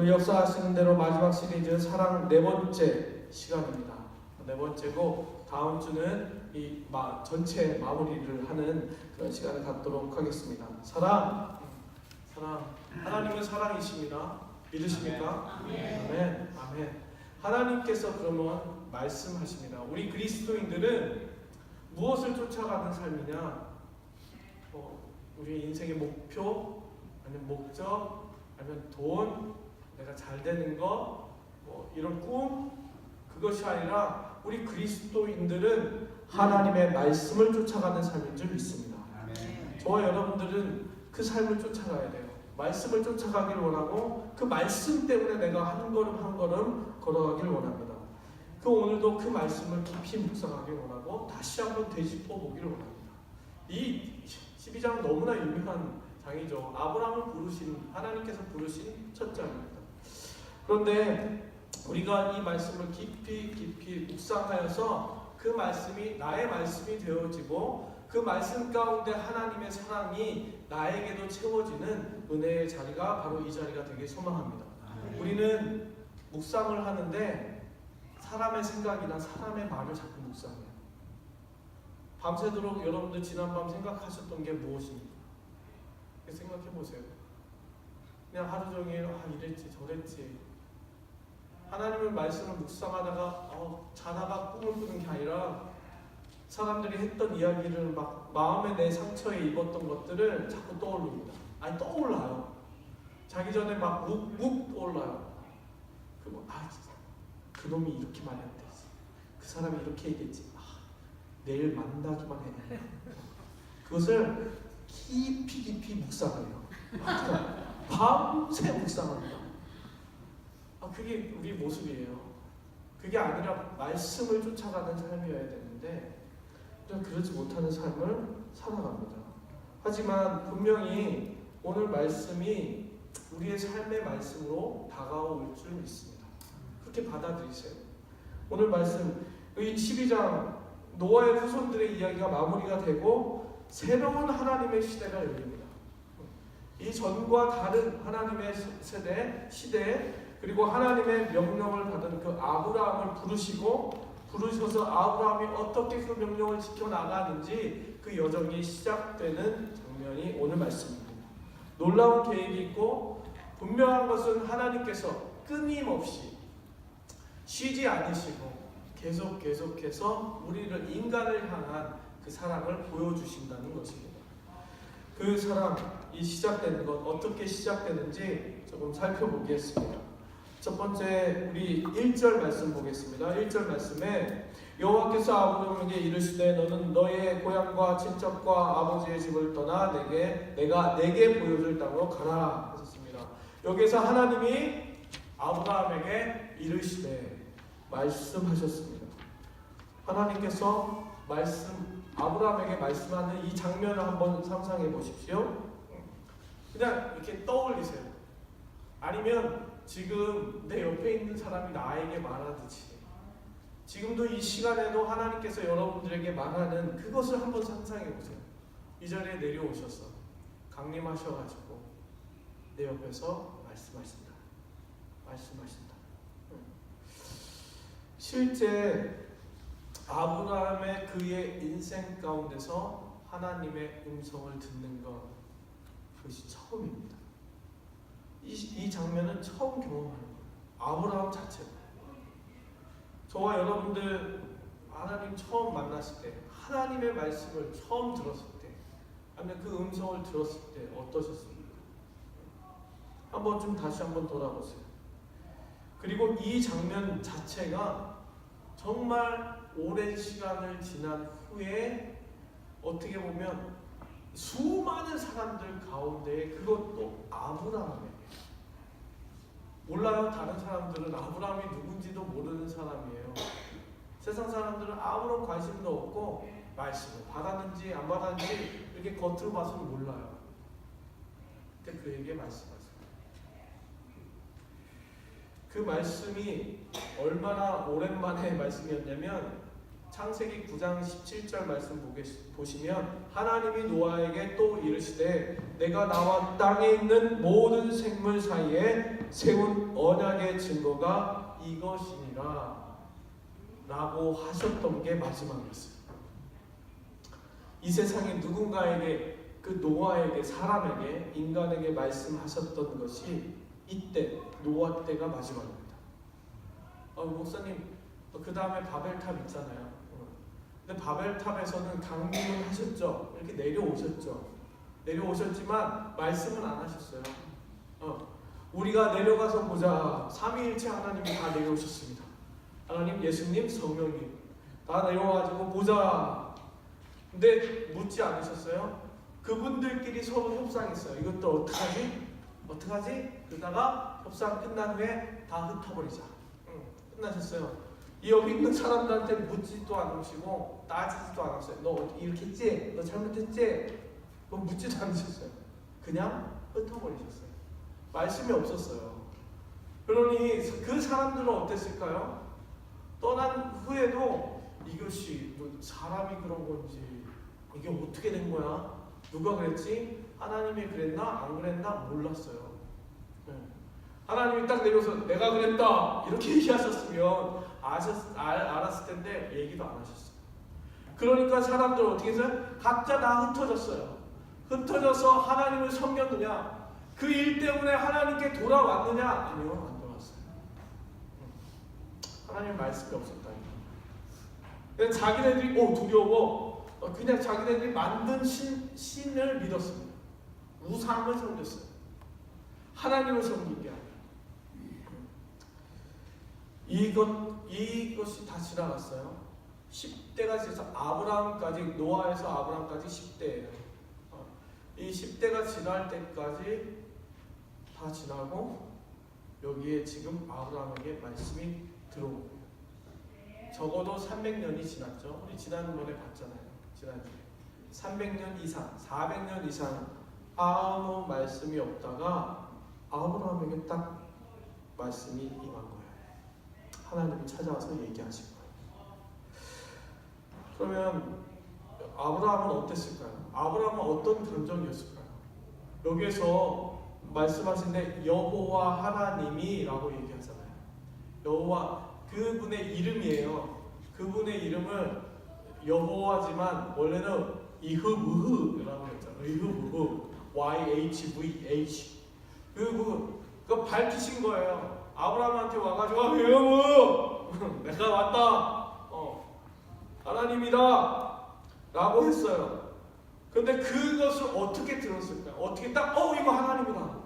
오늘 역사하시는 대로 마지막 시리즈 사랑 네 번째 시간입니다. 네 번째고 다음 주는 이 전체 마무리를 하는 그런 시간을 갖도록 하겠습니다. 사랑. 하나님은 사랑이십니다. 믿으십니까? 아멘. 아멘. 하나님께서 그러면 말씀하십니다. 우리 그리스도인들은 무엇을 쫓아가는 삶이냐? 우리 인생의 목표, 아니면 목적, 아니면 돈, 내가 잘 되는 거, 이런 꿈, 그것이 아니라 우리 그리스도인들은 하나님의 말씀을 쫓아가는 삶인 줄 믿습니다. 저와 여러분들은 그 삶을 쫓아가야 돼요. 말씀을 쫓아가길 원하고 그 말씀 때문에 내가 한 걸음 한 걸음 걸어가길 원합니다. 오늘도 그 말씀을 깊이 묵상하길 원하고 다시 한번 되짚어 보기를 원합니다. 이 12장은 너무나 유명한 장이죠. 아브라함을 부르신, 하나님께서 부르신 첫 장입니다. 그런데 우리가 이 말씀을 깊이 묵상하여서 그 말씀이 나의 말씀이 되어지고 그 말씀 가운데 하나님의 사랑이 나에게도 채워지는 은혜의 자리가 바로 이 자리가 되길 소망합니다. 우리는 묵상을 하는데 사람의 생각이나 사람의 말을 자꾸 묵상해요. 밤새도록 여러분들 지난밤 생각하셨던 게 무엇입니까? 생각해 보세요. 그냥 하루 종일 이랬지 저랬지. 하나님의 말씀을 묵상하다가 자다가 꿈을 꾸는 게 아니라 사람들이 했던 이야기를 막 마음에 내 상처에 입었던 것들을 자꾸 떠올립니다. 떠올라요. 자기 전에 막 묵 떠올라요. 그 놈이 이렇게 말했대. 그 사람이 이렇게 얘기했지. 내일 만나기만 해. 그것을 깊이 묵상해요. 밤새 묵상합니다. 그게 우리 모습이에요. 그게 아니라 말씀을 쫓아가는 삶이어야 되는데 그러지 못하는 삶을 살아갑니다. 하지만 분명히 오늘 말씀이 우리의 삶의 말씀으로 다가올 줄 믿습니다. 그렇게 받아들이세요. 오늘 말씀, 이 12장 노아의 후손들의 이야기가 마무리가 되고 새로운 하나님의 시대가 열립니다. 이전과 다른 하나님의 시대, 그리고 하나님의 명령을 받은 그 아브라함을 부르셔서 아브라함이 어떻게 그 명령을 지켜나가는지 그 여정이 시작되는 장면이 오늘 말씀입니다. 놀라운 계획이 있고 분명한 것은 하나님께서 끊임없이 쉬지 않으시고 계속해서 우리를 인간을 향한 그 사랑을 보여주신다는 것입니다. 그 사랑이 시작되는 것, 어떻게 시작되는지 조금 살펴보겠습니다. 첫 번째 우리 1절 말씀 보겠습니다. 1절 말씀에 여호와께서 아브라함에게 이르시되 너는 너의 고향과 친척과 아버지의 집을 떠나 내가 내게 보여줄 땅으로 가라 하셨습니다. 여기서 하나님이 아브라함에게 이르시되 말씀하셨습니다. 하나님께서 아브라함에게 말씀하는 이 장면을 한번 상상해 보십시오. 그냥 이렇게 떠올리세요. 아니면 지금 내 옆에 있는 사람이 나에게 말하듯이 지금도 이 시간에도 하나님께서 여러분들에게 말하는 그것을 한번 상상해 보세요. 이 자리에 내려오셔서 강림하셔가지고 내 옆에서 말씀하신다. 실제 아브라함의 그의 인생 가운데서 하나님의 음성을 듣는 것, 그것이 처음입니다. 이 장면은 처음 경험하는 거예요. 아브라함 자체가. 저와 여러분들 하나님 처음 만났을 때, 하나님의 말씀을 처음 들었을 때, 아니면 그 음성을 들었을 때 어떠셨습니까? 다시 한번 돌아보세요. 그리고 이 장면 자체가 정말 오랜 시간을 지난 후에 어떻게 보면 수많은 사람들 가운데 그것도 아브라함에게 몰라요. 다른 사람들은 아브라함이 누군지도 모르는 사람이에요. 세상 사람들은 아무런 관심도 없고 말씀을 받았는지 안 받았는지 이렇게 겉으로 봐서는 몰라요. 근데 그에게 말씀하세요. 그 말씀이 얼마나 오랜만의 말씀이었냐면 창세기 9장 17절 말씀 보시면 하나님이 노아에게 또 이르시되 내가 나와 땅에 있는 모든 생물 사이에 세운 언약의 증거가 이것이니라 라고 하셨던 게 마지막이었어요. 이 세상에 누군가에게 그 노아에게 사람에게 인간에게 말씀하셨던 것이 이때 노아 때가 마지막입니다. 목사님 그 다음에 바벨탑 있잖아요. 근데 바벨탑에서는 강림을 하셨죠. 이렇게 내려오셨죠. 내려오셨지만 말씀은 안 하셨어요. 우리가 내려가서 보자. 삼위일체 하나님이 다 내려오셨습니다. 하나님, 예수님, 성령님 다 내려와가지고 보자. 근데 묻지 않으셨어요. 그분들끼리 서로 협상했어요. 이것도 어떡하지? 어떡하지? 그러다가 협상 끝난 후에 다 흩어버리자. 끝나셨어요. 여기 있는 사람들한테 묻지도 않으시고 따지지도 않았어요. 너 이렇게 했지? 너 잘못했지? 그거 묻지도 않으셨어요. 그냥 흩어버리셨어요. 말씀이 없었어요. 그러니 그 사람들은 어땠을까요? 떠난 후에도 이것이 뭐 사람이 그런 건지 이게 어떻게 된 거야? 누가 그랬지? 하나님이 그랬나? 안 그랬나? 몰랐어요. 하나님이 딱 내려서 내가 그랬다 이렇게 얘기하셨으면 알았을 텐데 얘기도 안 하셨어요. 그러니까 사람들 어떻게 했어요? 각자 다 흩어졌어요. 흩어져서 하나님을 섬겼느냐? 그 일 때문에 하나님께 돌아왔느냐? 아니요, 안 돌아왔어요. 하나님 말씀이 없었다니까. 자기네들이 두려워. 그냥 자기네들이 만든 신을 믿었습니다. 우상을 섬겼어요. 하나님을 섬긴 게 아니에요. 이것이 다 지나갔어요. 10대가 지나서 아브라함까지, 노아에서 아브라함까지 10대예요. 이 10대가 지날 때까지 다 지나고 여기에 지금 아브라함에게 말씀이 들어오고 적어도 300년이 지났죠. 우리 지난번에 봤잖아요. 지난주에 300년 이상, 400년 이상 아무 말씀이 없다가 아브라함에게 딱 말씀이 임한 거예요. 하나님이 찾아와서 얘기하신 거예요. 그러면 아브라함은 어땠을까요? 아브라함은 어떤 감정이었을까요? 여기에서 말씀하신데 여호와 하나님이라고 얘기하잖아요. 여호와 그분의 이름이에요. 그분의 이름은 여호와지만 원래는 이흐브흐라고 했잖아요. 이흐브흐 YHVH 그거 밝히신 거예요. 아브라함한테 와가지고 여보 내가 왔다 하나님이다 라고 했어요. 근데 그것을 어떻게 들었을까요? 어떻게 딱 이거 하나님이다.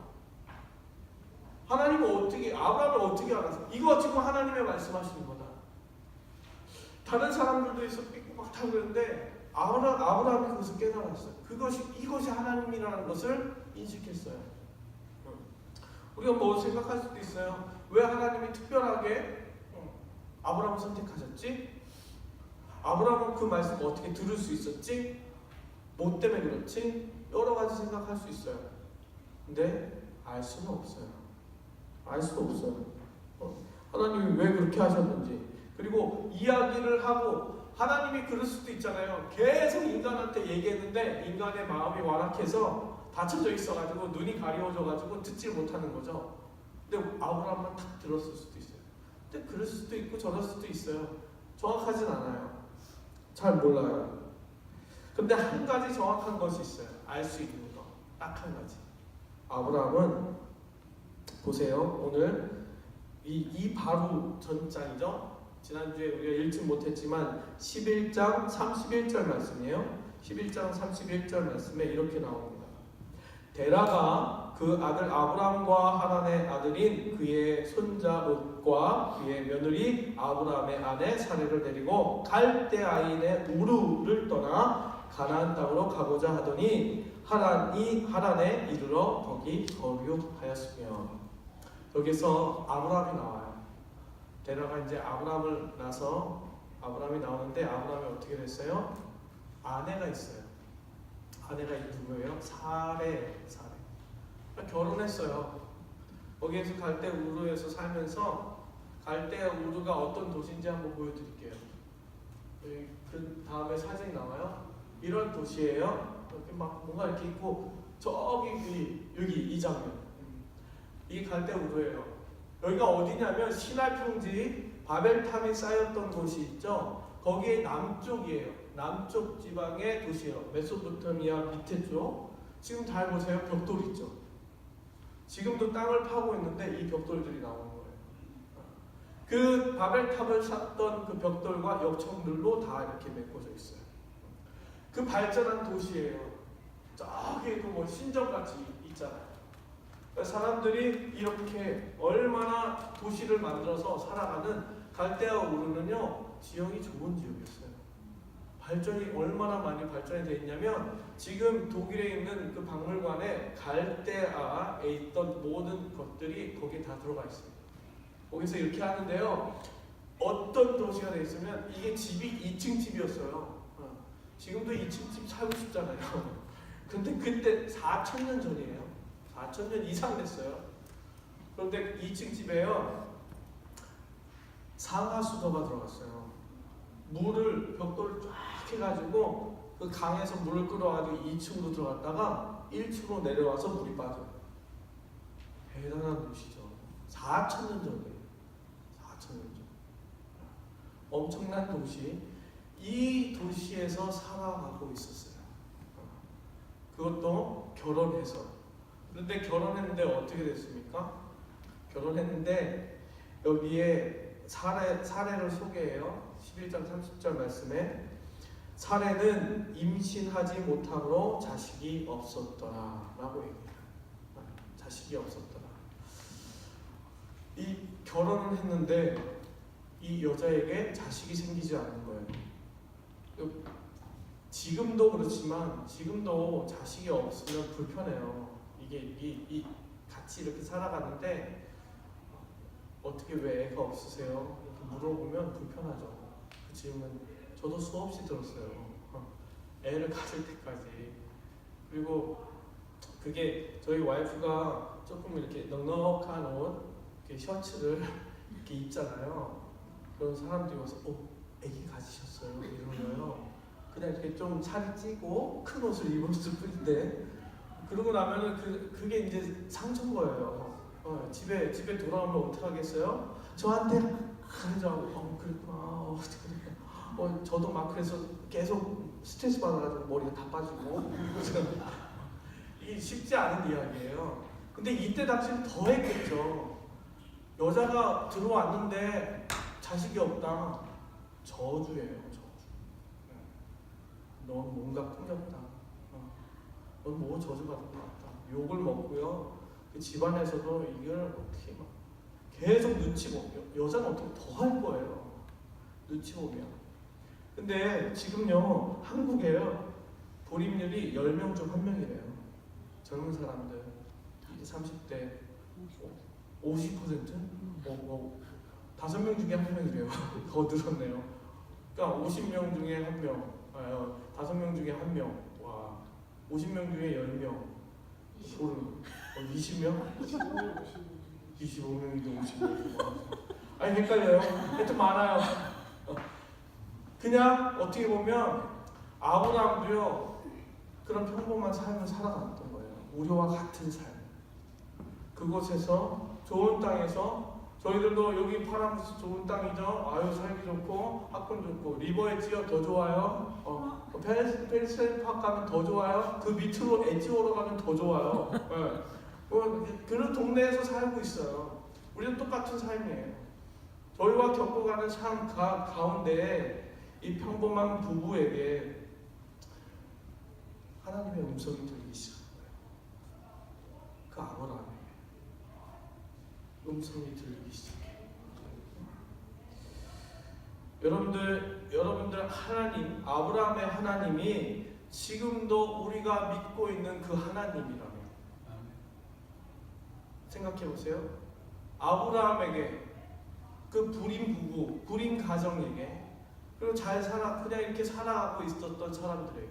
하나님은 어떻게 아브라함이 어떻게 알았어요? 이거 지금 하나님의 말씀하시는 거다. 다른 사람들도 있어 삐고 막 다 그러는데 아브라함이 그것을 깨달았어요. 이것이 하나님이라는 것을 인식했어요. 우리가 뭐 생각할 수도 있어요. 왜 하나님이 특별하게 아브라함을 선택하셨지? 아브라함은 그 말씀을 어떻게 들을 수 있었지? 뭐 때문에 그렇지? 여러 가지 생각할 수 있어요. 근데 알 수는 없어요. 알 수 없어요. 하나님이 왜 그렇게 하셨는지. 그리고 이야기를 하고 하나님이 그럴 수도 있잖아요. 계속 인간한테 얘기했는데 인간의 마음이 완악해서 닫혀져 있어가지고 눈이 가려워져가지고 듣지 못하는 거죠. 근데 아브라함만 탁 들었을 수도 있어요. 근데 그럴 수도 있고 저럴 수도 있어요. 정확하진 않아요. 잘 몰라요. 근데 한 가지 정확한 것이 있어요. 알 수 있는 거. 딱 한 가지. 아브라함은 보세요. 오늘 이 바로 전장이죠. 지난주에 우리가 읽지 못했지만 11장 31절 말씀이에요. 11장 31절 말씀에 이렇게 나옵니다. 데라가 그 아들 아브람과 하란의 아들인 그의 손자 롯과 그의 며느리 아브람의 아내 사레를 데리고 갈대아인의 우르를 떠나 가나안 땅으로 가고자 하더니 하란에 이르러 거기 거류하였으며. 여기서 아브람이 나와요. 데라가 이제 아브람을 낳아서 아브람이 나오는데 아브람이 어떻게 됐어요? 아내가 있어요. 아내가 누구예요? 사레. 결혼했어요. 거기에서 갈대 우르에서 살면서 갈대 우르가 어떤 도시인지 한번 보여드릴게요. 그 다음에 사진 나와요. 이런 도시예요. 이렇게 막 뭔가 이렇게 있고 저기 여기 이 장면. 이게 갈대우르예요. 여기가 어디냐면 시나이 평지 바벨탑이 쌓였던 곳이 있죠. 거기에 남쪽이에요. 남쪽 지방의 도시예요. 메소포타미아 밑에 쪽. 지금 잘 보세요. 벽돌 있죠. 지금도 땅을 파고 있는데 이 벽돌들이 나오는 거예요. 그 바벨탑을 쌓던 그 벽돌과 역청들로 다 이렇게 메꿔져 있어요. 그 발전한 도시예요. 저기 뭐 신전같이 있잖아요. 사람들이 이렇게 얼마나 도시를 만들어서 살아가는 갈대아우르는요, 지형이 좋은 지역이었어요. 발전이 얼마나 많이 발전이 되어 있냐면 지금 독일에 있는 그 박물관에 갈대아에 있던 모든 것들이 거기에 다 들어가 있어요. 거기서 이렇게 하는데요, 어떤 도시가 되어 있으면 이게 집이 2층 집이었어요. 지금도 2층 집 살고 싶잖아요. 근데 그때 4,000년 전이에요. 4,000년 이상 됐어요. 그런데 2층 집에요, 상하수도가 들어갔어요. 물을 벽돌을 쫙 해가지고 그 강에서 물을 끌어가지고 2층으로 들어갔다가 1층으로 내려와서 물이 빠져요. 대단한 도시죠. 4,000년 전이에요. 4,000년 전. 엄청난 도시. 이 도시에서 살아가고 있었어요. 그것도 결혼해서. 그런데 결혼했는데 어떻게 됐습니까? 결혼했는데 여기에 사례를 소개해요. 11장 30절 말씀에 사례는 임신하지 못함으로 자식이 없었더라 라고 얘기해요. 자식이 없었더라. 이 결혼을 했는데 이 여자에게 자식이 생기지 않는 거예요. 지금도 그렇지만 지금도 자식이 없으면 불편해요. 이게 같이 이렇게 살아가는데 어떻게 왜 애가 없으세요? 이렇게 물어보면 불편하죠. 그 질문 저도 수없이 들었어요. 애를 가질 때까지. 그리고 그게 저희 와이프가 조금 이렇게 넉넉한 옷, 이렇게 셔츠를 이렇게 입잖아요. 그런 사람들이 와서 애기 가지셨어요? 이러는 거예요. 그냥 이렇게 좀 살이 찌고 큰 옷을 입었을 뿐인데 그러고 나면은 그게 이제 상처인 거예요. 집에 돌아오면 어떡하겠어요? 저한테 그러죠. 그랬구나. 저도 막 그래서 계속 스트레스 받아가지고 머리가 다 빠지고 이게 쉽지 않은 이야기예요. 근데 이때 당시는 더 했겠죠. 여자가 들어왔는데 자식이 없다. 저주예요. 저주. 넌 뭔가 풍겼다. 넌 뭐 저주받은 것 같다. 욕을 먹고요. 그 집안에서도 이걸 어떻게 막 계속 눈치 보며 여자는 어떻게 더 할 거예요. 눈치 보며. 근데 지금요 한국에요 불임률이 10명 중 1명이래요. 젊은 사람들 30대 50%? 5명 중에 1명이래요. 더 늘었네요. 그러니까 50명 중에 1명, 5명 중에 1명, 와, 50명 중에 10명, 소름. 20명? 25명인데 50명. 아니 헷갈려요. 하여튼 많아요. 그냥 어떻게 보면 아브라함도요 그런 평범한 삶을 살아갔던 거예요. 우리와 같은 삶. 그곳에서 좋은 땅에서 저희들도 여기 파라무스 좋은 땅이죠. 아유 살기 좋고 학군 좋고 리버에 찌어 더 좋아요. 페리스파크 가면 더 좋아요. 그 밑으로 에지오로 가면 더 좋아요. 그런 동네에서 살고 있어요. 우리는 똑같은 삶이에요. 저희와 겪어가는 삶 가운데 이 평범한 부부에게 하나님의 음성이 들리기 시작한 거예요. 그 아브라함에게 음성이 들리기 시작해요. 여러분들 하나님, 아브라함의 하나님이 지금도 우리가 믿고 있는 그 하나님이라면 생각해 보세요. 아브라함에게 그 불임 부부, 불임 가정에게 그리고 그냥 이렇게 살아가고 있었던 사람들에게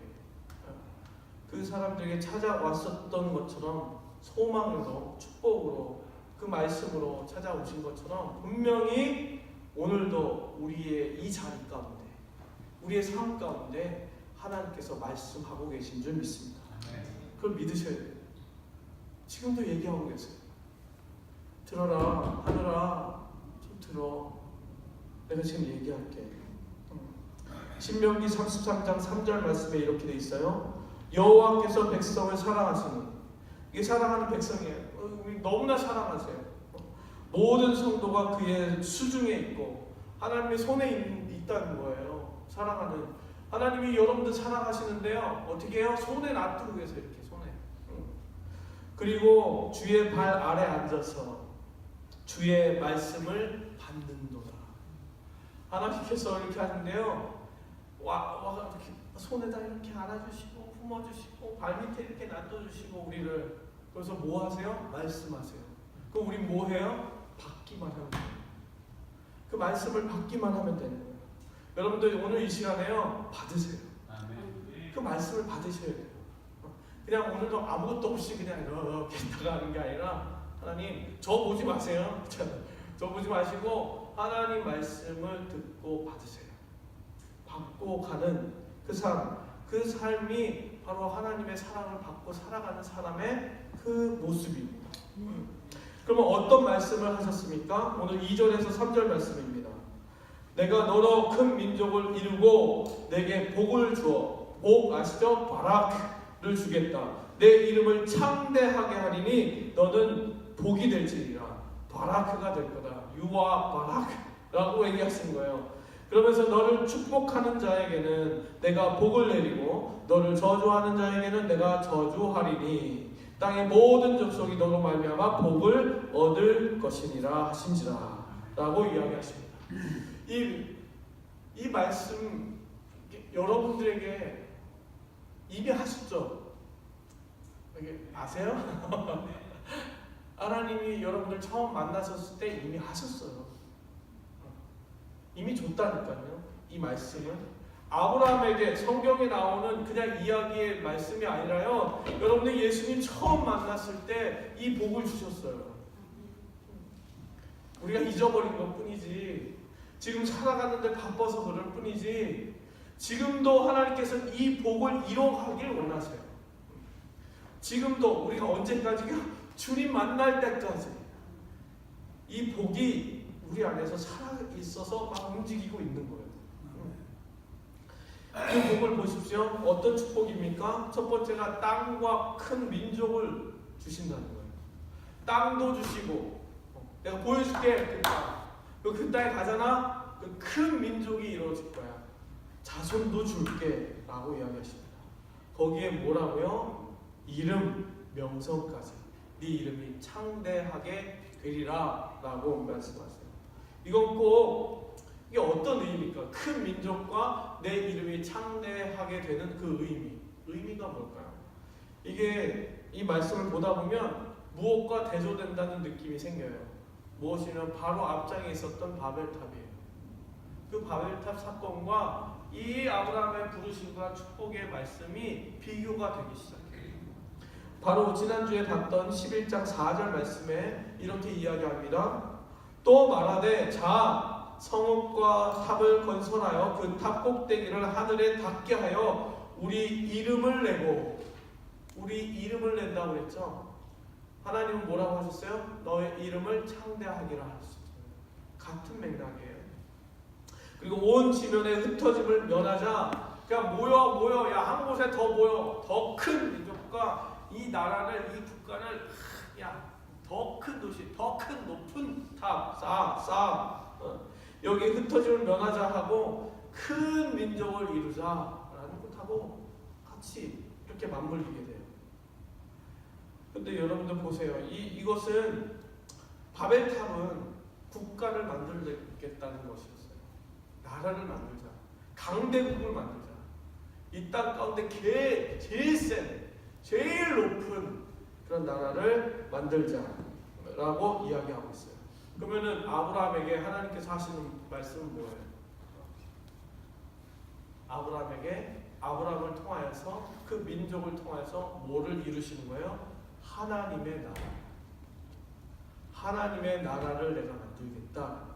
그 사람들에게 찾아왔었던 것처럼 소망으로 축복으로 그 말씀으로 찾아오신 것처럼 분명히 오늘도 우리의 이 자리 가운데 우리의 삶 가운데 하나님께서 말씀하고 계신 줄 믿습니다. 그걸 믿으셔야 돼요. 지금도 얘기하고 계세요. 들어라 하늘아, 좀 들어. 내가 지금 얘기할게. 신명기 33장 3절 말씀에 이렇게 돼 있어요. 여호와께서 백성을 사랑하시니, 이게 사랑하는 백성이에요. 우리 너무나 사랑하세요. 모든 성도가 그의 수중에 있고 하나님의 손에 있다는 거예요. 사랑하는 하나님이 여러분들 사랑하시는데요. 어떻게 해요? 손에 놔두고 계세요. 이렇게 손에. 그리고 주의 발 아래 앉아서 주의 말씀을 받는도다. 하나님께서 이렇게 하는데요. 와 이렇게 손에다 이렇게 안아주시고 품어주시고 발밑에 이렇게 놔둬주시고 우리를, 그래서 뭐 하세요? 말씀하세요. 그럼 우리 뭐 해요? 받기만 하면 돼요. 그 말씀을 받기만 하면 되는 거예요. 여러분들 오늘 이 시간에요, 받으세요. 그 말씀을 받으셔야 돼요. 그냥 오늘도 아무것도 없이 그냥 이렇게 나가는 게 아니라, 하나님 저 보지 마세요. 저 보지 마시고 하나님 말씀을 듣고 받으세요. 받고 가는 그 삶, 그 삶이 바로 하나님의 사랑을 받고 살아가는 사람의 그 모습입니다. 그러면 어떤 말씀을 하셨습니까? 오늘 2절에서 3절 말씀입니다. 내가 너로 큰 민족을 이루고 내게 복을 주어, 복 아시죠? 바락을 주겠다. 내 이름을 창대하게 하리니 너는 복이 될지니라. 바라크가 될 거다. 유아 바락라고 얘기하신 거예요. 그러면서 너를 축복하는 자에게는 내가 복을 내리고 너를 저주하는 자에게는 내가 저주하리니 땅의 모든 족속이 너로 말미암아 복을 얻을 것이니라 하신지라 라고 이야기하십니다. 이 말씀 여러분들에게 이미 하셨죠? 아세요? 하나님이 여러분들 처음 만나셨을 때 이미 하셨어요. 이미 줬다니까요. 이 말씀을 아브라함에게 성경에 나오는 그냥 이야기의 말씀이 아니라요, 여러분들 예수님 처음 만났을 때 이 복을 주셨어요. 우리가 잊어버린 것 뿐이지, 지금 살아가는데 바빠서 그럴 뿐이지, 지금도 하나님께서 이 복을 이뤄가길 원하세요. 지금도 우리가 언제까지요? 주님 만날 때까지 이 복이 우리 안에서 살아있어서 막 움직이고 있는 거예요. 그 복을 보십시오. 어떤 축복입니까? 첫 번째가 땅과 큰 민족을 주신다는 거예요. 땅도 주시고, 내가 보여줄게 그 땅. 그 땅에 가잖아? 그 큰 민족이 이루어질 거야. 자손도 줄게 라고 이야기하십니다. 거기에 뭐라고요? 이름, 명성까지. 네 이름이 창대하게 되리라 라고 말씀하세요. 이건 꼭 이게 어떤 의미입니까? 큰 민족과 내 이름이 창대하게 되는 그 의미가 뭘까요? 이게 이 말씀을 보다 보면 무엇과 대조된다는 느낌이 생겨요. 무엇이냐면 바로 앞장에 있었던 바벨탑이에요. 그 바벨탑 사건과 이 아브라함의 부르심과 축복의 말씀이 비교가 되기 시작해요. 바로 지난주에 봤던 11장 4절 말씀에 이렇게 이야기합니다. 또 말하되 자 성읍과 탑을 건설하여 그 탑 꼭대기를 하늘에 닿게 하여 우리 이름을 내고, 우리 이름을 낸다고 했죠. 하나님은 뭐라고 하셨어요? 너의 이름을 창대하기라 하셨어요. 같은 맥락이에요. 그리고 온 지면에 흩어짐을 면하자, 그냥 모여 야 한 곳에 더 모여, 더 큰 민족과 이 나라를, 이 국가를, 야 더 큰 도시, 더 큰 높은 탑 쌓아 여기 흩어짐을 면하자 하고 큰 민족을 이루자라는 것하고 같이 이렇게 맞물리게 돼요. 근데 여러분들 보세요. 이것은 바벨탑은 국가를 만들겠다는 것이었어요. 나라를 만들자, 강대국을 만들자, 이 땅 가운데 제일 센, 제일 높은 그런 나라를 만들자라고 이야기하고 있어요. 그러면은 아브라함에게 하나님께서 하시는 말씀은 뭐예요? 아브라함을 통하여서, 그 민족을 통해서 뭐를 이루시는 거예요? 하나님의 나라. 하나님의 나라를 내가 만들겠다.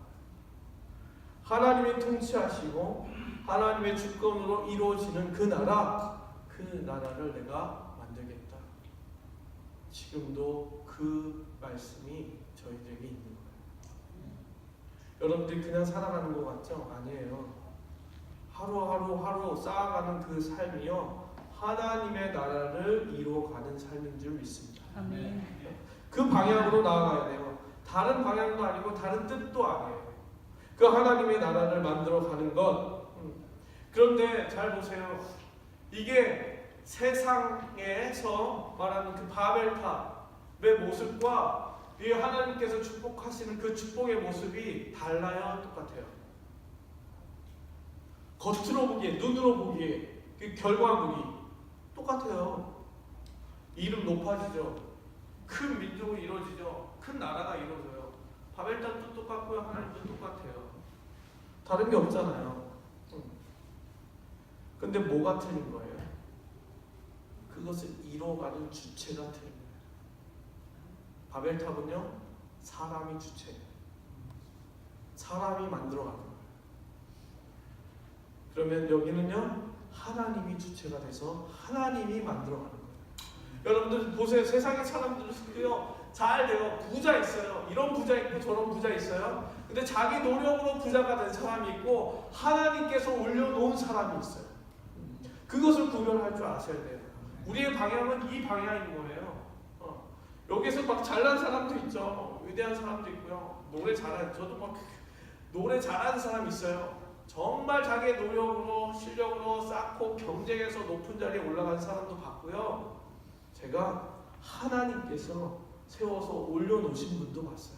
하나님이 통치하시고 하나님의 주권으로 이루어지는 그 나라를 내가 만들겠다. 지금도 그 말씀이 저희들에게 있는 거예요. 여러분들이 그냥 살아가는 것 같죠? 아니에요. 하루 쌓아가는 그 삶이요, 하나님의 나라를 이루어가는 삶인 줄 믿습니다. 아멘. 그 방향으로 나아가야 돼요. 다른 방향도 아니고 다른 뜻도 아니에요. 그 하나님의 나라를 만들어가는 것. 그런데 잘 보세요. 이게 세상에서 말하는 그 바벨탑의 모습과 이 하나님께서 축복하시는 그 축복의 모습이 달라요? 똑같아요? 겉으로 보기에, 눈으로 보기에 그 결과물이 똑같아요. 이름 높아지죠. 큰 민족이 이루어지죠. 큰 나라가 이루어져요. 바벨탑도 똑같고요, 하나님도 똑같아요. 다른 게 없잖아요. 근데 뭐가 틀린 거예요? 그것을 이루어가는 주체가 틀린 거예요. 바벨탑은요, 사람이 주체예요. 사람이 만들어가는 거예요. 그러면 여기는요, 하나님이 주체가 돼서 하나님이 만들어가는 거예요. 여러분들 보세요. 세상의 사람들은요, 잘 돼요. 부자 있어요. 이런 부자 있고 저런 부자 있어요. 근데 자기 노력으로 부자가 된 사람이 있고 하나님께서 올려놓은 사람이 있어요. 그것을 구별할 줄 아셔야 돼요. 우리의 방향은 이 방향인 거예요. 여기서 막 잘난 사람도 있죠. 위대한 사람도 있고요. 저도 막 노래 잘하는 사람이 있어요. 정말 자기의 노력으로, 실력으로 쌓고 경쟁에서 높은 자리에 올라간 사람도 봤고요. 제가 하나님께서 세워서 올려놓으신 분도 봤어요.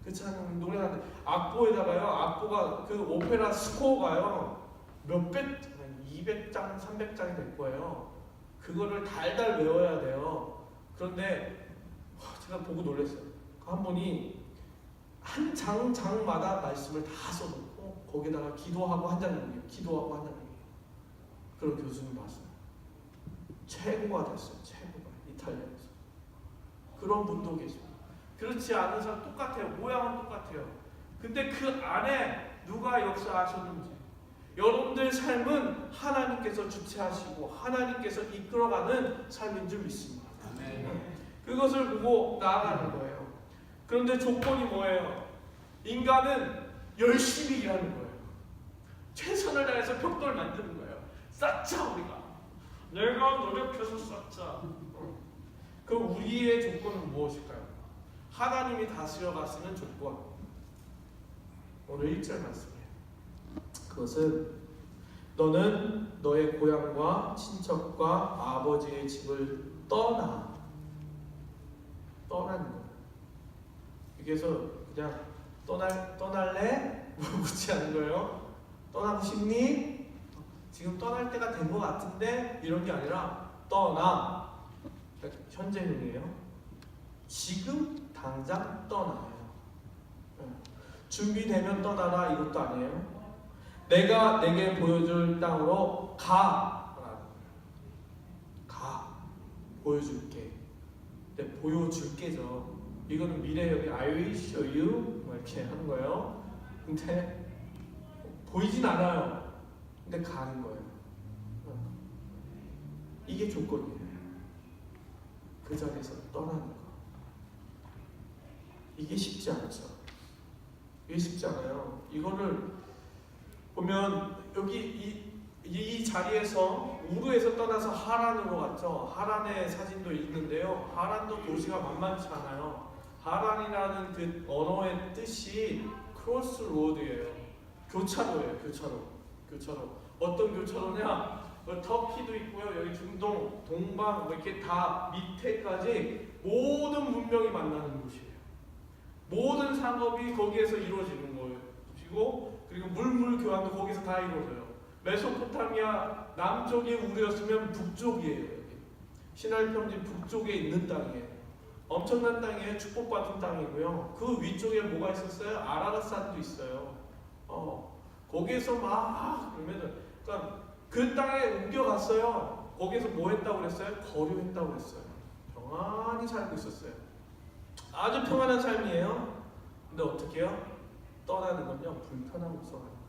그 참 노래하는데 악보에다가요, 악보가 그 오페라 스코어가요, 몇백, 200장, 300장이 될 거예요. 그거를 달달 외워야 돼요. 그런데 제가 보고 놀랐어요. 한 분이 한 장마다 말씀을 다 써놓고 거기다가 기도하고 한 장면이에요. 기도하고 한 장면이에요. 그런 교수님 봤어요. 최고가 됐어요. 최고가. 이탈리아에서. 그런 분도 계십니다. 그렇지 않은 사람 똑같아요. 모양은 똑같아요. 근데 그 안에 누가 역사하셨는지, 여러분들의 삶은 하나님께서 주체하시고 하나님께서 이끌어가는 삶인 줄 믿습니다. 그것을 보고 나아가는 거예요. 그런데 조건이 뭐예요? 인간은 열심히 일하는 거예요. 최선을 다해서 벽돌 만드는 거예요. 쌓자, 우리가. 내가 노력해서 쌓자. 그럼 우리의 조건은 무엇일까요? 하나님이 다스려 가시는 조건. 오늘 1절 말씀이에요. 그것은 너는 너의 고향과 친척과 아버지의 집을 떠나는 거예요. 여기서 그냥 떠날래? 묻지 않은 거예요. 떠나고 싶니? 지금 떠날 때가 된 것 같은데? 이런 게 아니라 떠나. 현재형이에요. 지금 당장 떠나요. 준비되면 떠나라, 이것도 아니에요. 내가 내게 보여줄 땅으로 가. 보여줄게. 네, 보여줄게죠. 이거는 미래형이 I will show you 이렇게 하는 거예요. 근데 보이진 않아요. 근데 가는 거예요. 이게 조건이에요. 그 자리에서 떠나는 거. 이게 쉽지 않죠. 이게 쉽지 않아요. 이거를 보면 여기 이 자리에서 우르에서 떠나서 하란으로 갔죠. 하란의 사진도 있는데요. 하란도 도시가 만만치 않아요. 하란이라는 그 언어의 뜻이 크로스 로드예요. 교차로예요. 교차로. 어떤 교차로냐? 터키도 있고요. 여기 중동, 동방 이렇게 다 밑에까지 모든 문명이 만나는 곳이에요. 모든 상업이 거기에서 이루어지는 것이고, 그리고 물물 교환도 거기서 다 이루어져요. 메소포타미아 남쪽이 우르였으면 북쪽이에요. 여기. 시나이 평지 북쪽에 있는 땅이에요. 엄청난 땅이에요. 축복받은 땅이고요. 그 위쪽에 뭐가 있었어요? 아라랏 산도 있어요. 거기에서 막 그러면은, 그러니까 그 땅에 옮겨갔어요. 거기에서 뭐 했다고 그랬어요? 거류했다고 그랬어요. 평안히 살고 있었어요. 아주 평안한 삶이에요. 근데 어떻게 해요? 떠나는 건요, 불편한 곳으로 가는 거예요.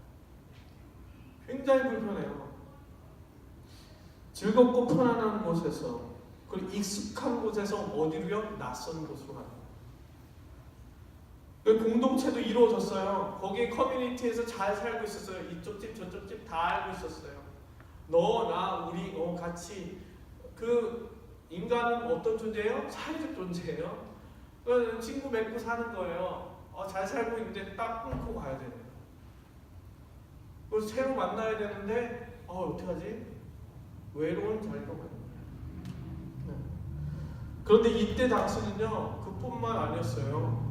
굉장히 불편해요. 즐겁고 편안한 곳에서, 그리고 익숙한 곳에서 어디로요? 낯선 곳으로 가는 거예요. 그 공동체도 이루어졌어요. 거기에 커뮤니티에서 잘 살고 있었어요. 이쪽 집 저쪽 집 다 알고 있었어요. 너, 나, 우리 같이. 그 인간은 어떤 존재예요? 사회적 존재예요. 그 친구 맺고 사는 거예요. 잘 살고 있는데 딱 끊고 가야 되는 거예요. 그래서 새로 만나야 되는데 어떡하지? 외로운 자리로 가는 거예요. 네. 그런데 이때 당시는요, 그뿐만 아니었어요.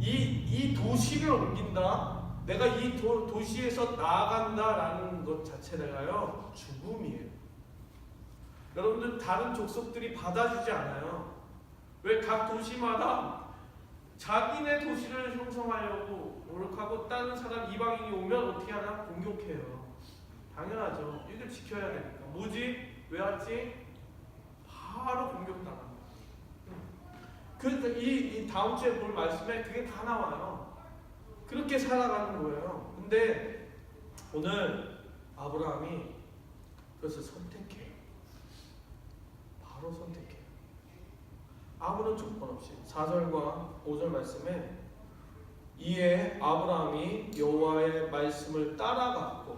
이 도시를 옮긴다, 내가 이 도시에서 나아간다라는 것 자체가요, 죽음이에요. 여러분들, 다른 족속들이 받아주지 않아요. 왜? 각 도시마다 자기네 도시를 형성하려고 노력하고, 다른 사람 이방인이 오면 어떻게 하나? 공격해요. 당연하죠. 이걸 지켜야 되니까. 뭐지? 왜 왔지? 바로 공격당합니다. 그러니까 이 다음 주에 볼 말씀에 그게 다 나와요. 그렇게 살아가는 거예요. 근데 오늘 아브라함이 그것을 선택해요. 바로 선택해요. 아무런 조건 없이. 4절과 5절 말씀에 이에 아브라함이 여호와의 말씀을 따라갔고,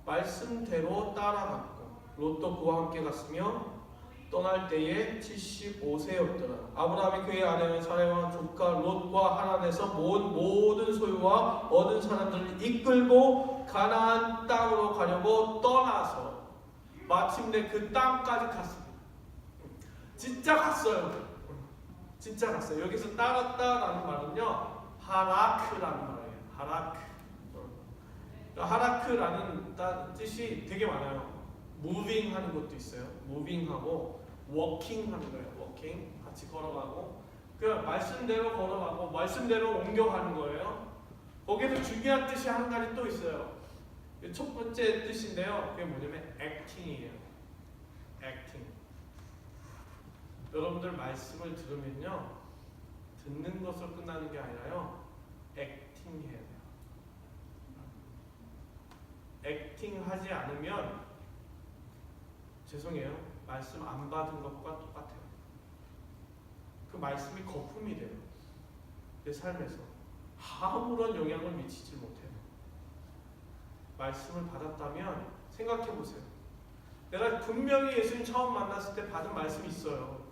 말씀대로 따라갔고, 롯도 그와 함께 갔으며 떠날 때에 75세였더라. 아브라함이 그의 아내 사레와 조카 롯과 하란에서 모은 모든 소유와 얻은 사람들을 이끌고 가나안 땅으로 가려고 떠나서 마침내 그 땅까지 갔습니다. 진짜 갔어요. 진짜 갔어요. 여기서 따랐다라는 말은요, 하라크라는 말이에요. 하라크. 하라크라는 뜻이 되게 많아요. 무빙 하는 것도 있어요. 무빙하고 워킹 하는 거예요. 워킹. 같이 걸어가고, 그 말씀대로 걸어가고 말씀대로 옮겨가는 거예요. 거기에서 중요한 뜻이 한 가지 또 있어요. 첫 번째 뜻인데요, 그게 뭐냐면 액팅이에요. 액팅. 여러분들 말씀을 들으면요, 듣는 것으로 끝나는 게 아니라요, 액팅 해야 돼요. 액팅 하지 않으면, 죄송해요, 말씀 안 받은 것과 똑같아요. 그 말씀이 거품이 돼요. 내 삶에서 아무런 영향을 미치지 못해요. 말씀을 받았다면 생각해 보세요. 내가 분명히 예수님 처음 만났을 때 받은 말씀이 있어요.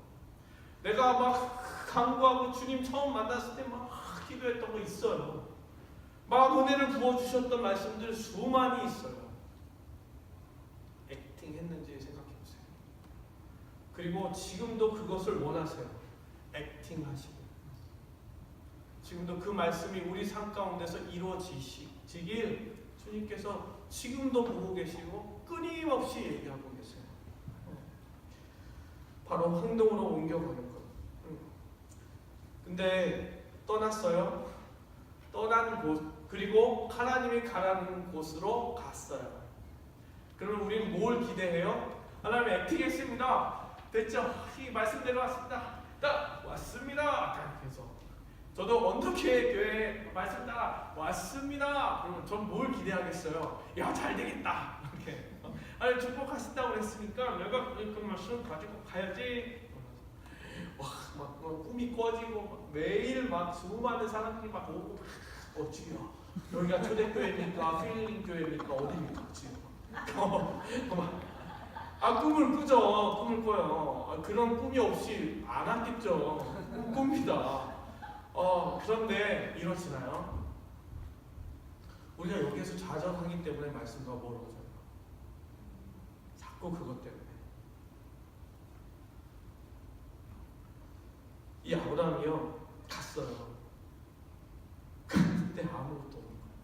내가 막 간구하고 주님 처음 만났을 때 막 기도했던 거 있어요. 막 은혜를 부어주셨던 말씀들 수많이 있어요. 액팅 했는지 생각해 보세요. 그리고 지금도 그것을 원하세요. 액팅 하시고. 지금도 그 말씀이 우리 삶 가운데서 이루어지길 주님께서 지금도 보고 계시고 끊임없이 얘기하고 계세요. 바로 행동으로 옮겨가는 것. 근데 떠났어요. 떠난 곳, 그리고 하나님이 가라는 곳으로 갔어요. 그러면 우리는 뭘 기대해요? 하나님 액팅했습니다. 됐죠? 이 말씀대로 왔습니다. 딱 왔습니다. 그래서 저도 언덕회 교회 말씀 따라 왔습니다. 그러면 전 뭘 기대하겠어요? 야, 잘 되겠다. 이렇게. 아니, 축복하신다고 그랬으니까 내가 그 말씀 가지고 가야지. 막 꿈이 꺼지고 막 매일 막 수많은 사람들이 막 오고, 주여, 여기가 초대교회입니까? 필링 교회입니까? 어디입니까? 지금. 꿈을 꾸죠. 꿈을 꿔요. 그런 꿈이 없이 안 왔겠죠. 꿉니다. 그런데 이러시나요? 우리가 여기에서 좌절하기 때문에 말씀과 멀어져요. 자꾸 그것 때문에. 이 아브라함이요, 갔어요. 근데 아무것도 없는 거예요.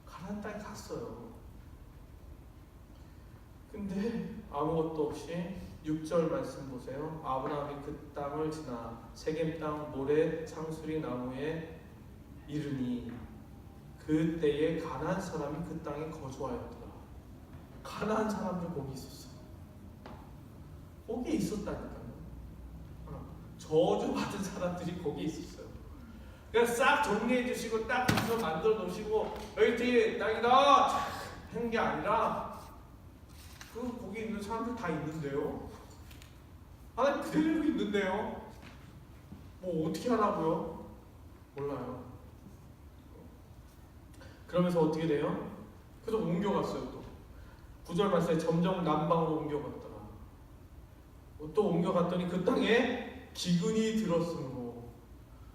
가나안 땅에 갔어요. 근데 아무것도 없이 6절 말씀 보세요. 아브라함이 그 땅을 지나 세겜 땅 모레 창수리 나무에 이르니 그때에 가나안 사람이 그 땅에 거주하였더라. 가나안 사람들 거기 있었어. 거기 있었다니까요. 저주받은 사람들이 거기 있었어요. 그냥 싹 정리해 주시고 딱 그거 만들어 놓으시고 여기 뒤에 딱이다 한 게 아니라 거기 있는 사람들 다 있는데요. 하나님 그대로 있는데요. 뭐 어떻게 하라고요? 몰라요. 그러면서 어떻게 돼요? 그래서 옮겨갔어요. 또 9절 말씀에 점점 남방으로 옮겨갔더라. 또 옮겨갔더니 그 땅에 기근이 들었으므로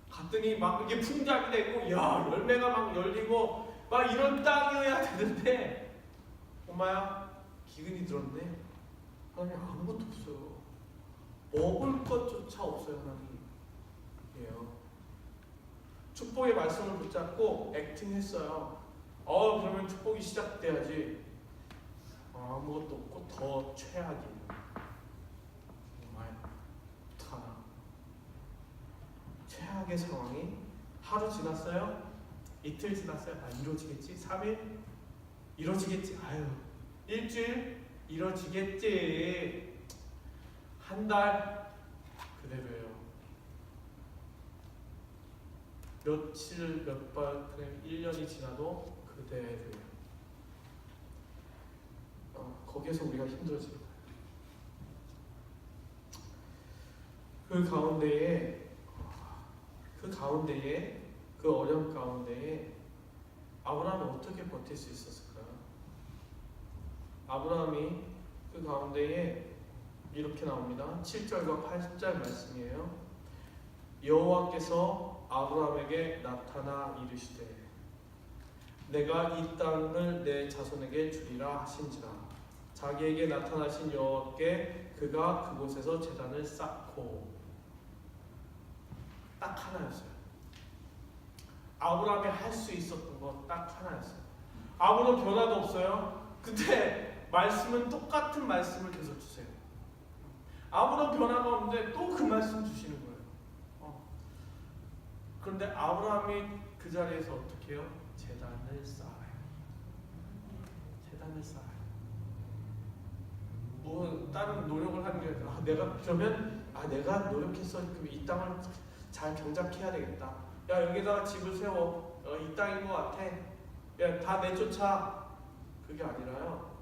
갔더니 막 이게 풍작이 되고 야 열매가 막 열리고 막 이런 땅이어야 되는데 엄마야 기근이 들었네. 하나님 아무것도 없어요. 먹을 것조차 없어요. 하나님이에요. 축복의 말씀을 붙잡고 액팅했어요. 그러면 축복이 시작돼야지. 아무것도 없고 더 최악이에요. 정말 어떡하나. 최악의 상황이 하루 지났어요? 이틀 지났어요? 이루어지겠지? 3일? 이루어지겠지? 일주일? 이루어지겠지? 한 달? 그대로예요. 며칠, 몇 달, 그냥 1년이 지나도 그대로예요. 거기에서 우리가 힘들어질 거예요. 그 어려움 가운데에 아브라함이 어떻게 버틸 수 있었을까요? 아브라함이 그 가운데에 이렇게 나옵니다. 7절과 8절 말씀이에요. 여호와께서 아브라함에게 나타나 이르시되 내가 이 땅을 내 자손에게 주리라 하신지라. 자기에게 나타나신 여호와께 그가 그곳에서 제단을 쌓고. 딱 하나였어요. 아브라함이 할 수 있었던 거 딱 하나였어요. 아무런 변화도 없어요. 근데 말씀은 똑같은 말씀을 계속 주세요. 아무런 변화가 없는데 또 그 말씀 주시는 거예요. 그런데 아브라함이 그 자리에서 어떻게 해요? 제단을 쌓아요. 제단을 쌓아요. 뭐 다른 노력을 하는 게 아니라 내가 노력해서 이 땅을 잘 경작해야 되겠다. 야 여기다가 집을 세워. 이 땅인 것 같아. 야 다 내쫓아. 그게 아니라요.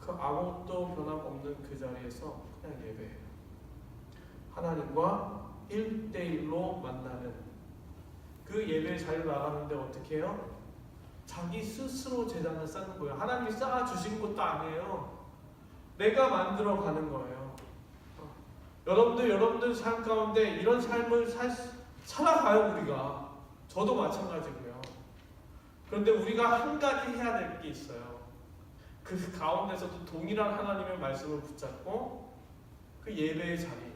그 아무것도 변화가 없는 그 자리에서 그냥 예배해요. 하나님과 1대1로 만나는 그 예배 자리로 나가는데 어떻게 해요? 자기 스스로 제단을 쌓는 거예요. 하나님이 쌓아주신 것도 아니에요. 내가 만들어 가는 거예요. 여러분들 삶 가운데 이런 삶을 살아가요. 우리가. 저도 마찬가지고요. 그런데 우리가 한 가지 해야 될 게 있어요. 그 가운데서도 동일한 하나님의 말씀을 붙잡고 그 예배의 자리,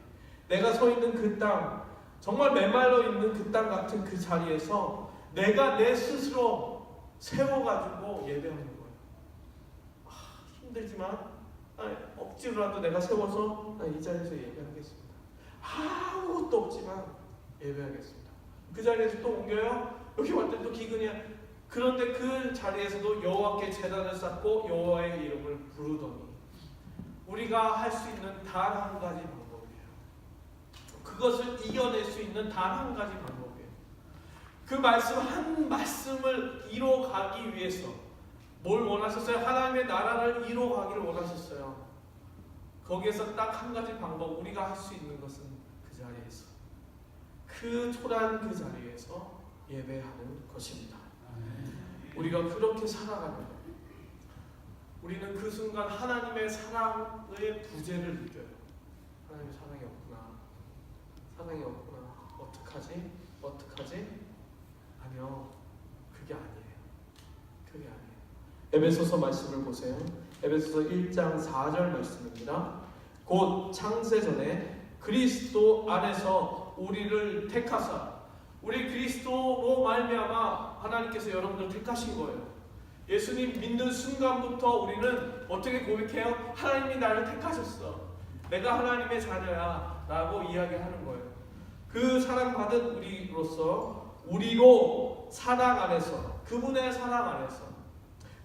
내가 서 있는 그 땅, 정말 메말라 있는 그 땅 같은 그 자리에서 내가 내 스스로 세워가지고 예배하는 거예요. 힘들지만 억지로라도 내가 세워서 이 자리에서 예배하겠습니다. 아무것도 없지만 예배하겠습니다. 그 자리에서 또 옮겨요. 여기 왔더니 또 기근이야. 그런데 그 자리에서도 여호와께 제단을 쌓고 여호와의 이름을 부르더니 우리가 할 수 있는 단 한 가지 방법이에요. 그것을 이겨낼 수 있는 단 한 가지 방법이에요. 그 한 말씀을 이뤄가기 위해서 뭘 원하셨어요? 하나님의 나라를 이뤄가기를 원하셨어요. 거기에서 딱 한 가지 방법, 우리가 할 수 있는 것은 그 자리에서, 그 초라한 그 자리에서 예배하는 것입니다. 우리가 그렇게 살아가는 거예요. 우리는 그 순간 하나님의 사랑의 부재를 느껴요. 하나님의 사랑이 없구나. 사랑이 없구나. 어떡하지? 아니요. 그게 아니에요. 그게 아니에요. 에베소서 말씀을 보세요. 에베소서 1장 4절 말씀입니다. 곧 창세전에 그리스도 안에서 우리를 택하사, 우리 그리스도로 말미암아 하나님께서 여러분들 택하신 거예요. 예수님 믿는 순간부터 우리는 어떻게 고백해요? 하나님이 나를 택하셨어. 내가 하나님의 자녀야 라고 이야기하는 거예요. 그 사랑받은 우리로 사랑 안에서, 그분의 사랑 안에서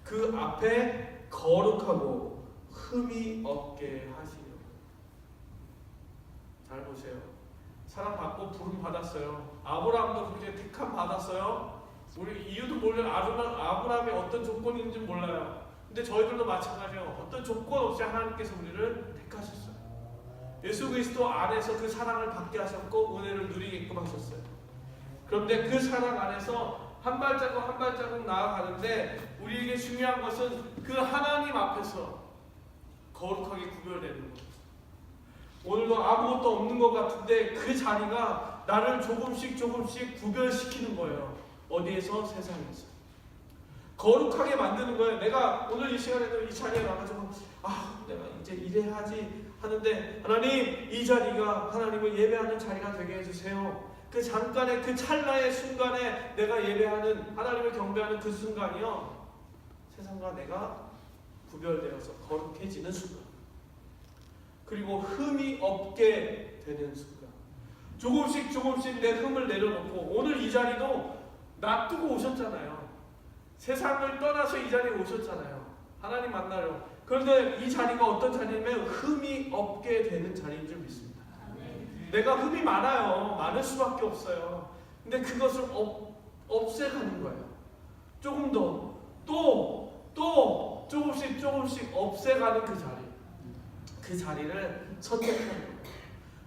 그 앞에 거룩하고 흠이 없게 하시려고. 잘 보세요. 사랑받고 부름 받았어요. 아브라함도 그렇게 택함 받았어요. 우리 이유도 몰라요. 아브라함이 어떤 조건이 있는지 몰라요. 근데 저희들도 마찬가지예요. 어떤 조건 없이 하나님께서 우리를 택하셨어요. 예수 그리스도 안에서 그 사랑을 받게 하셨고 은혜를 누리게끔 하셨어요. 그런데 그 사랑 안에서 한 발자국 한 발자국 나아가는데 우리에게 중요한 것은 그 하나님 앞에서 거룩하게 구별되는 것. 오늘도 아무것도 없는 것 같은데 그 자리가 나를 조금씩 구별시키는 거예요. 어디에서? 세상에서. 거룩하게 만드는 거예요. 내가 오늘 이 시간에도 이 자리에 나가지고 내가 이제 이래야지 하는데 하나님 이 자리가 하나님을 예배하는 자리가 되게 해주세요. 그 잠깐의 그 찰나의 순간에 내가 예배하는 하나님을 경배하는 그 순간이요. 세상과 내가 구별되어서 거룩해지는 순간. 그리고 흠이 없게 되는 순간. 조금씩 내 흠을 내려놓고 오늘 이 자리도 놔두고 오셨잖아요. 세상을 떠나서 이 자리에 오셨잖아요. 하나님 만나러. 그런데 이 자리가 어떤 자리냐면 흠이 없게 되는 자리인 줄 믿습니다. 내가 흠이 많아요. 많을 수밖에 없어요. 근데 그것을 없애가는 거예요. 조금 더, 또 조금씩 없애가는 그 자리. 그 자리를 선택하는 거예요.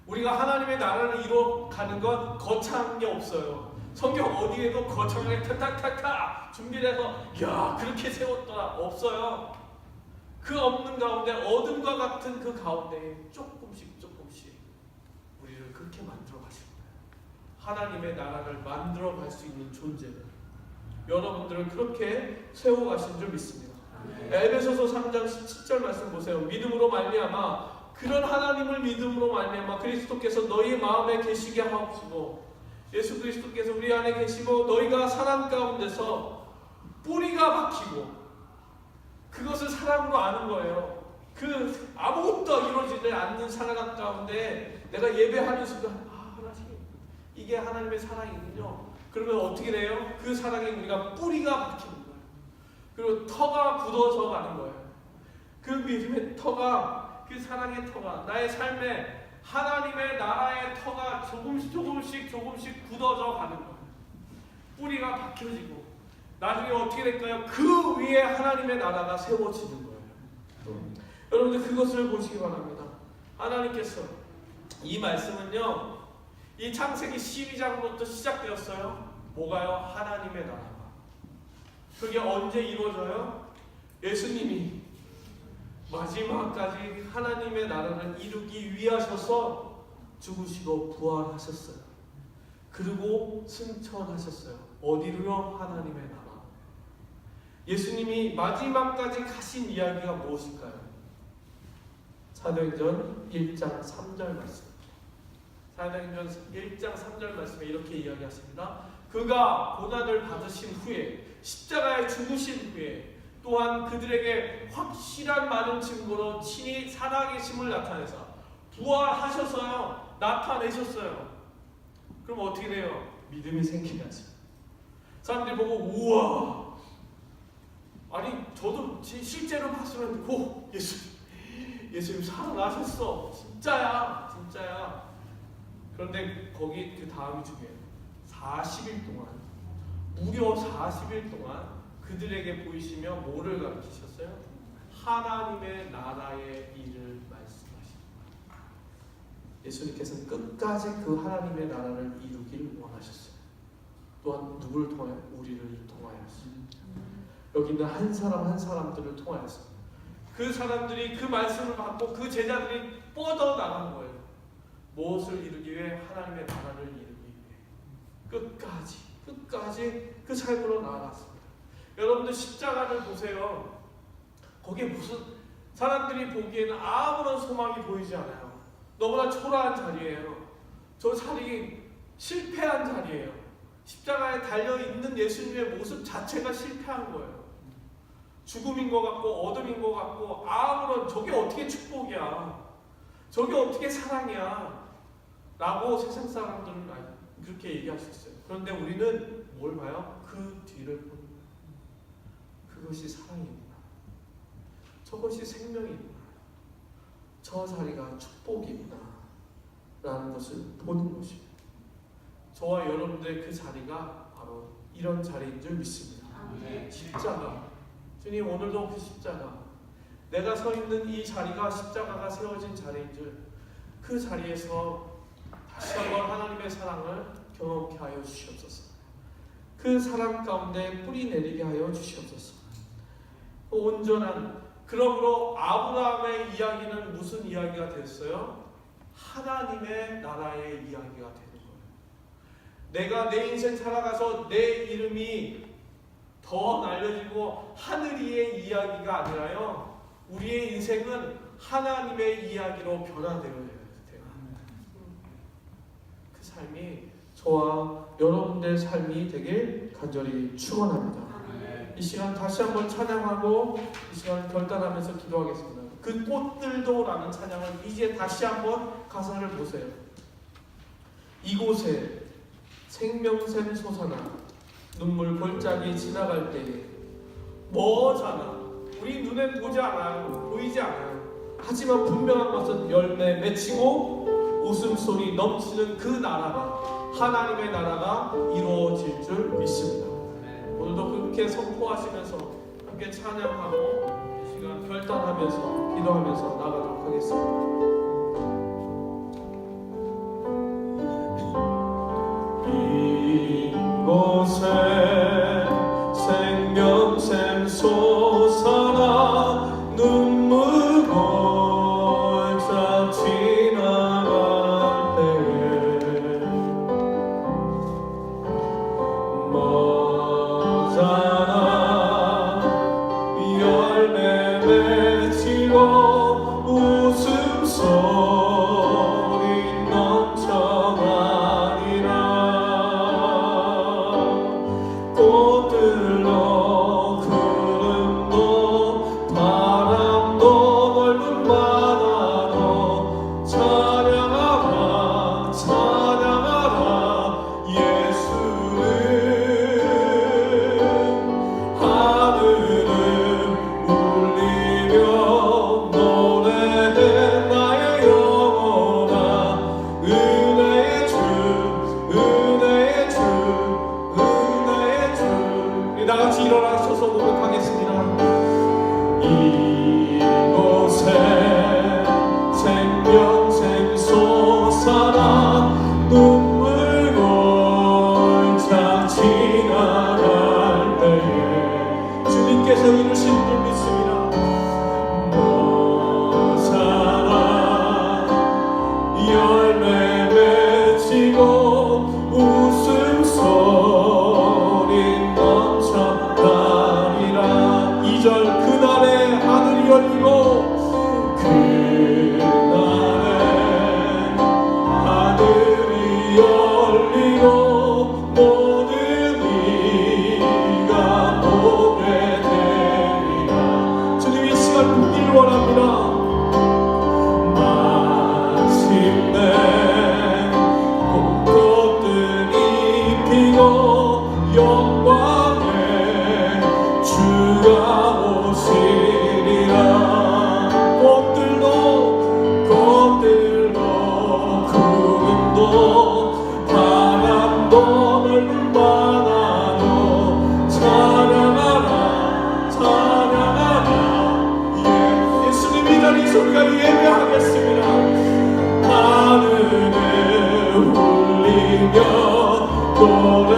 우리가 하나님의 나라를 이뤄가는 건 거창한 게 없어요. 성경 어디에도 거창하게 탁탁탁탁 준비를 해서 야 그렇게 세웠더라 없어요. 그 없는 가운데 어둠과 같은 그 가운데에 조금씩 우리를 그렇게 만들어 가신 거예요. 하나님의 나라를 만들어 갈 수 있는 존재를 여러분들을 그렇게 세워 가신 줄 믿습니다. 에베소서 3장 17절 말씀 보세요. 믿음으로 말미암아 그런 하나님을 믿음으로 말미암아 그리스도께서 너희 마음에 계시게 하옵시고 예수 그리스도께서 우리 안에 계시고 너희가 사랑 가운데서 뿌리가 박히고 그것을 사랑으로 아는 거예요. 그 아무것도 이루어지지 않는 사랑 가운데 내가 예배하는 순간 하나님 이게 하나님의 사랑이군요. 그러면 어떻게 돼요? 그 사랑에 우리가 뿌리가 박히는 거예요. 그리고 터가 굳어져 가는 거예요. 그 믿음의 터가 그 사랑의 터가 나의 삶에 하나님의 나라의 터가 조금씩 굳어져 가는 거예요. 뿌리가 박혀지고 나중에 어떻게 될까요? 그 위에 하나님의 나라가 세워지는 거예요. 여러분들 그것을 보시기 바랍니다. 하나님께서 이 말씀은요. 이 창세기 12장부터 시작되었어요. 뭐가요? 하나님의 나라가. 그게 언제 이루어져요? 예수님이 마지막까지 하나님의 나라를 이루기 위하셔서 죽으시고 부활하셨어요. 그리고 승천하셨어요. 어디로요? 하나님의 나라. 예수님이 마지막까지 가신 이야기가 무엇일까요? 사도행전 1장 3절 말씀. 사도행전 1장 3절 말씀에 이렇게 이야기하십니다. 그가 고난을 받으신 후에 십자가에 죽으신 후에 또한 그들에게 확실한 많은 증거로 친히 살아계심을 나타내사 부활하셔서요 나타내셨어요. 그럼 어떻게 돼요? 믿음이 생기야지. 사람들이 보고 우와 아니 저도 실제로 봤으면 예수님 살아나셨어 진짜야. 그런데 거기 그 다음이 중요해요. 40일 동안 무려 40일 동안 그들에게 보이시며 뭐를 가르치셨어요? 하나님의 나라의 일을 말씀하십니다. 예수님께서는 끝까지 그 하나님의 나라를 이루기를 원하셨어요. 또한 누구를 통하여? 우리를 통하였습니다. 여기 있는 한 사람 한 사람들을 통하여서 그 사람들이 그 말씀을 받고 그 제자들이 뻗어나간 거예요. 무엇을 이루기 위해? 하나님의 나라를 이루기 위해 끝까지 그 삶으로 나아갔습니다. 여러분들 십자가를 보세요. 거기에 무슨 사람들이 보기에는 아무런 소망이 보이지 않아요. 너무나 초라한 자리예요. 저 자리 실패한 자리예요. 십자가에 달려있는 예수님의 모습 자체가 실패한 거예요. 죽음인 것 같고 어둠인 것 같고 아무런 저게 어떻게 축복이야. 저게 어떻게 사랑이야. 라고 세상 사람들은 그렇게 얘기할 수 있어요. 그런데 우리는 뭘 봐요? 그 뒤를 보는 거예요. 그것이 사랑이구나. 저것이 생명이구나. 저 자리가 축복이구나. 라는 것을 보는 것입니다. 저와 여러분들의 그 자리가 바로 이런 자리인 줄 믿습니다. 십자가. 주님, 오늘도 그 십자가, 내가 서 있는 이 자리가 십자가가 세워진 자리인 줄, 그 자리에서 다시 한번 하나님의 사랑을 경험케 하여 주시옵소서. 그 사랑 가운데 뿌리 내리게 하여 주시옵소서. 온전한, 그러므로 아브라함의 이야기는 무슨 이야기가 됐어요? 하나님의 나라의 이야기가 되는 거예요. 내가 내 인생 살아가서 내 이름이 더 날려지고 하늘 위의 이야기가 아니라요, 우리의 인생은 하나님의 이야기로 변화되어야 돼요. 그 삶이 저와 여러분들의 삶이 되길 간절히 축원합니다. 이 시간 다시 한번 찬양하고 이 시간 결단하면서 기도하겠습니다. 그 꽃들도라는 찬양을 이제 다시 한번 가사를 보세요. 이곳에 생명샘 솟아나 눈물 골짜기 지나갈 때에 뭐잖아. 우리 눈엔 보지 않아요. 보이지 않아요. 하지만 분명한 것은 열매 맺히고 웃음소리 넘치는 그 나라가, 하나님의 나라가 이루어질 줄 믿습니다. 오늘도 그렇게 선포하시면서 함께 찬양하고 이 시간 결단하면서 기도하면서 나가도록 하겠습니다. 이곳에 생명샘 솟아나 눈물 골짜 지나갈 때에 머잖아 열매 맺히고 웃음소리 넘쳐가리라. 꽃들로 구름도 바람도 넓은 바다로 찬양하라 찬양하라 예수를. 하늘을 울리며 노래해 나의 영혼아. 은혜의 주 은혜의 주 은혜의 주. 다같이 일어나셔서 고백하겠습니다. 이곳에 생명샘 솟아나 눈물 골짜 지나갈 때에 주님께서 이루신 줄 믿습니다. 너사랑 열매 맺히고 웃음소리 넘쳐가리라. 2절 그날에 하늘이 열리고 그날에 하늘이 열리고 모든 이가 보게 되리라. 주님, 이 시간 보길 원합니다. 마침내 꽃들이 피고 영광의 주가 오시리라. 꽃들도 구름도 바람도 넓은 바다도 찬양하라 찬양하라. 예수님 이 자리 소리가 예배하겠습니다. 하늘을 울리며 노래